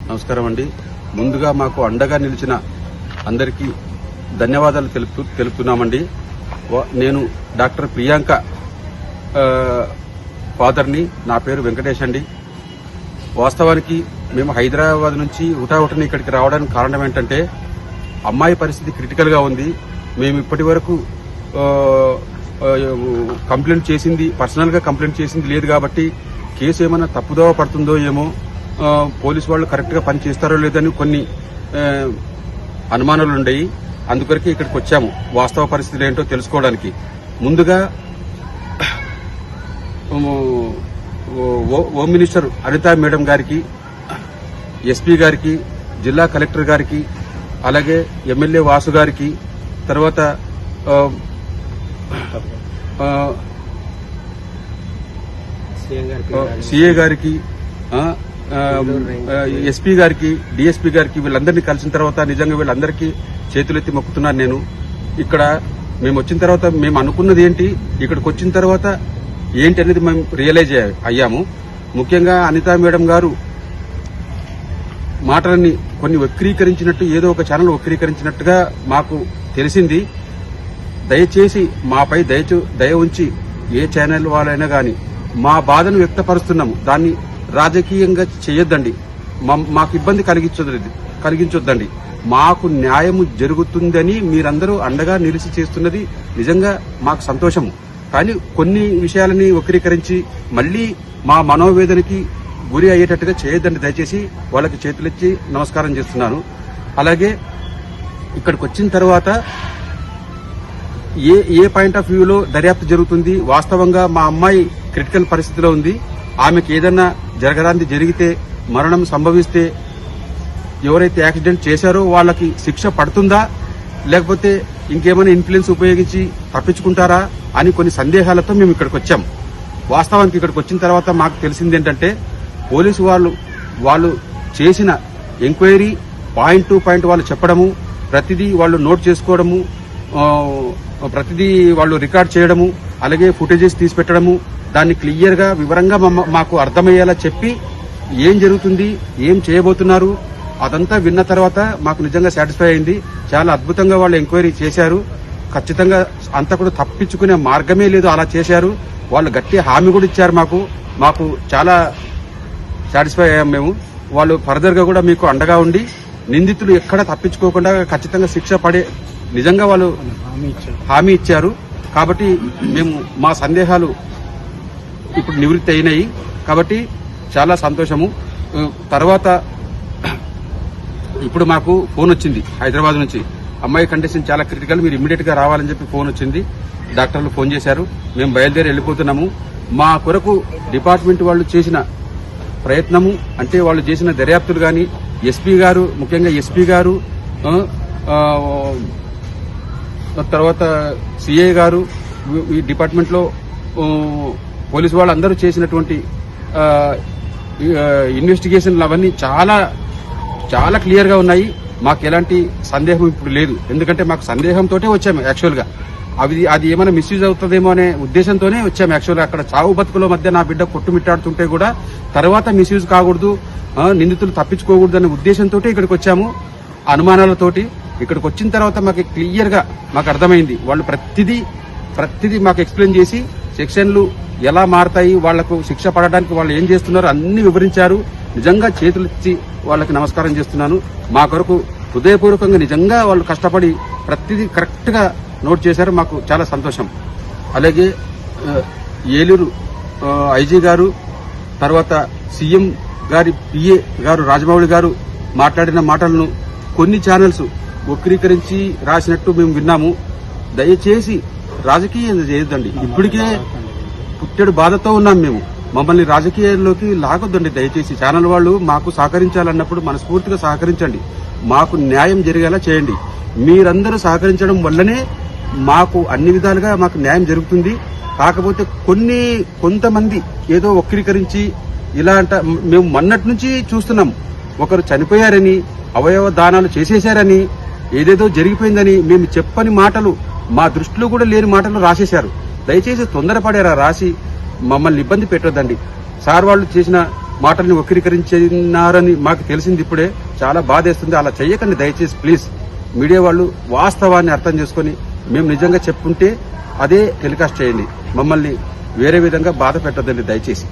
నమస్కారం అండి. ముందుగా మాకు అండగా నిలిచిన అందరికీ ధన్యవాదాలు తెలుపుతున్నామండి. నేను డాక్టర్ ప్రియాంక ఫాదర్ని. నా పేరు వెంకటేష్ అండి. వాస్తవానికి మేము హైదరాబాద్ నుంచి హుటాహుటిని ఇక్కడికి రావడానికి కారణం ఏంటంటే అమ్మాయి పరిస్థితి క్రిటికల్ గా ఉంది. మేము ఇప్పటి వరకు కంప్లైంట్ చేసింది, పర్సనల్ గా కంప్లైంట్ చేసింది లేదు కాబట్టి కేసు ఏమైనా తప్పుదోవ పడుతుందో ఏమో, పోలీసు వాళ్ళు కరెక్ట్ గా పని చేస్తారో లేదని కొన్ని అనుమానాలు ఉన్నాయి. అందుకొరకే ఇక్కడికి వచ్చాము వాస్తవ పరిస్థితులు ఏంటో తెలుసుకోవడానికి. ముందుగా హోమ్ మినిస్టర్ అనితా మేడం గారికి, ఎస్పీ గారికి, జిల్లా కలెక్టర్ గారికి, అలాగే ఎమ్మెల్యే వాసు గారికి, తర్వాత సిఏ గారికి, ఎస్పీ గారికి, డిఎస్పీ గారికి, వీళ్ళందరినీ కలిసిన తర్వాత నిజంగా వీళ్ళందరికీ చేతులెత్తి మొక్కుతున్నాను నేను. ఇక్కడ మేము వచ్చిన తర్వాత మేము అనుకున్నది ఏంటి, ఇక్కడికి వచ్చిన తర్వాత ఏంటి అనేది మేము రియలైజ్ అయ్యాము. ముఖ్యంగా అనితా మేడం గారు మాటలని కొన్ని వక్రీకరించినట్టు, ఏదో ఒక ఛానల్ వక్రీకరించినట్టుగా మాకు తెలిసింది. దయచేసి మాపై దయ ఉంచి ఏ ఛానల్ వాళ్ళైనా గాని మా బాధను వ్యక్తపరుస్తున్నాము, దాన్ని రాజకీయంగా చేయొద్దండి, మాకు ఇబ్బంది కలిగించొద్దండి. మాకు న్యాయము జరుగుతుందని మీరందరూ అండగా నిలిచి చేస్తున్నది నిజంగా మాకు సంతోషము. కానీ కొన్ని విషయాలని వక్రీకరించి మళ్లీ మా మనోవేదనకి గురి అయ్యేటట్టుగా చేయొద్దండి. దయచేసి వాళ్ళకి చేతులెత్తి నమస్కారం చేస్తున్నాను. అలాగే ఇక్కడికి వచ్చిన తర్వాత ఏ పాయింట్ ఆఫ్ వ్యూలో దర్యాప్తు జరుగుతుంది, వాస్తవంగా మా అమ్మాయి క్రిటికల్ పరిస్థితిలో ఉంది, ఆమెకు ఏదన్నా జరగరాంది జరిగితే, మరణం సంభవిస్తే ఎవరైతే యాక్సిడెంట్ చేశారో వాళ్ళకి శిక్ష పడుతుందా, లేకపోతే ఇంకేమైనా ఇన్ఫ్లుయెన్స్ ఉపయోగించి తప్పించుకుంటారా అని కొన్ని సందేహాలతో మేము ఇక్కడికి వచ్చాం. వాస్తవానికి ఇక్కడికి వచ్చిన తర్వాత మాకు తెలిసింది ఏంటంటే పోలీసు వాళ్ళు చేసిన ఎంక్వైరీ పాయింట్ టు పాయింట్ వాళ్ళు చెప్పడము, ప్రతిదీ వాళ్ళు నోట్ చేసుకోవడము, ప్రతిదీ వాళ్ళు రికార్డ్ చేయడము, అలాగే ఫుటేజెస్ తీసి పెట్టడము, దాన్ని క్లియర్ గా వివరంగా మాకు అర్థమయ్యేలా చెప్పి ఏం జరుగుతుంది, ఏం చేయబోతున్నారు అదంతా విన్న తర్వాత మాకు నిజంగా సాటిస్ఫై అయింది. చాలా అద్భుతంగా వాళ్ళు ఎంక్వైరీ చేశారు. ఖచ్చితంగా అంతా కూడా తప్పించుకునే మార్గమే లేదు, అలా చేశారు. వాళ్ళు గట్టి హామీ కూడా ఇచ్చారు మాకు చాలా సాటిస్ఫై అయ్యాం మేము. వాళ్ళు ఫర్దర్ గా కూడా మీకు అండగా ఉండి నిందితులు ఎక్కడ తప్పించుకోకుండా ఖచ్చితంగా శిక్ష పడే నిజంగా వాళ్ళు హామీ ఇచ్చారు. కాబట్టి మేము మా సందేహాలు ఇప్పుడు నివృత్తి అయినాయి. కాబట్టి చాలా సంతోషము. తర్వాత ఇప్పుడు మాకు ఫోన్ వచ్చింది హైదరాబాద్ నుంచి, అమ్మాయి కండిషన్ చాలా క్రిటికల్, మీరు ఇమ్మీడియట్ గా రావాలని చెప్పి ఫోన్ వచ్చింది. డాక్టర్లు ఫోన్ చేశారు, మేము బయలుదేరి వెళ్లిపోతున్నాము. మా కొరకు డిపార్ట్మెంట్ వాళ్ళు చేసిన ప్రయత్నము, అంటే వాళ్ళు చేసిన దర్యాప్తులు గాని, ఎస్పీ గారు, ముఖ్యంగా ఎస్పీ గారు, తర్వాత సిఐ గారు, ఈ డిపార్ట్మెంట్ లో పోలీసు వాళ్ళందరూ చేసినటువంటి ఇన్వెస్టిగేషన్లు అవన్నీ చాలా క్లియర్ గా ఉన్నాయి. మాకు ఎలాంటి సందేహం ఇప్పుడు లేదు. ఎందుకంటే మాకు సందేహంతోటే వచ్చాము యాక్చువల్ గా. అది ఏమైనా మిస్యూజ్ అవుతుందేమో అనే ఉద్దేశంతోనే వచ్చాము యాక్చువల్ గా. అక్కడ చావు బతుకుల మధ్య నా బిడ్డ కొట్టుమిట్టాడుతుంటే కూడా తర్వాత మిస్యూజ్ కాకూడదు, నిందితులు తప్పించుకోకూడదు అనే ఉద్దేశంతో ఇక్కడికి వచ్చాము. అనుమానాలతోటి ఇక్కడికి వచ్చిన తర్వాత మాకు క్లియర్ గా మాకు అర్థమైంది. వాళ్ళు ప్రతిదీ మాకు ఎక్స్ప్లెయిన్ చేసి సెక్షన్లు ఎలా మారతాయి, వాళ్లకు శిక్ష పడడానికి వాళ్ళు ఏం చేస్తున్నారో అన్ని వివరించారు. నిజంగా చేతులెత్తి వాళ్ళకి నమస్కారం చేస్తున్నాను. మా కొరకు హృదయపూర్వకంగా నిజంగా వాళ్ళు కష్టపడి ప్రతిదీ కరెక్ట్ గా నోట్ చేశారు. మాకు చాలా సంతోషం. అలాగే ఏలూరు ఐజీ గారు, తర్వాత సీఎం గారి పిఏ గారు రాజమౌళి గారు మాట్లాడిన మాటలను కొన్ని ఛానల్స్ వక్రీకరించి రాసినట్టు మేము విన్నాము. దయచేసి రాజకీయం చేయొద్దండి. ఇప్పటికే పుట్టెడు బాధతో ఉన్నాం మేము. మమ్మల్ని రాజకీయాల్లోకి లాగొద్దండి దయచేసి. ఛానల్ వాళ్ళు మాకు సహకరించాలన్నప్పుడు మనస్ఫూర్తిగా సహకరించండి, మాకు న్యాయం జరిగేలా చేయండి. మీరందరూ సహకరించడం వల్లనే మాకు అన్ని విధాలుగా మాకు న్యాయం జరుగుతుంది. కాకపోతే కొంతమంది ఏదో వక్రీకరించి ఇలా మేము మొన్నటి నుంచి చూస్తున్నాం. ఒకరు చనిపోయారని, అవయవ దానాలు చేసేశారని, ఏదేదో జరిగిపోయిందని మేము చెప్పని మాటలు, మా దృష్టిలో కూడా లేని మాటలు రాసేశారు. దయచేసి తొందరపడారా రాసి మమ్మల్ని ఇబ్బంది పెట్టొద్దండి. సార్ వాళ్ళు చేసిన మాటల్ని వక్రీకరించినారని మాకు తెలిసింది ఇప్పుడే. చాలా బాధేస్తుంది. అలా చెయ్యకండి దయచేసి ప్లీజ్. మీడియా వాళ్ళు వాస్తవాన్ని అర్థం చేసుకుని మేము నిజంగా చెప్పుంటే అదే టెలికాస్ట్ చేయండి. మమ్మల్ని వేరే విధంగా బాధ పెట్టద్దండి దయచేసి.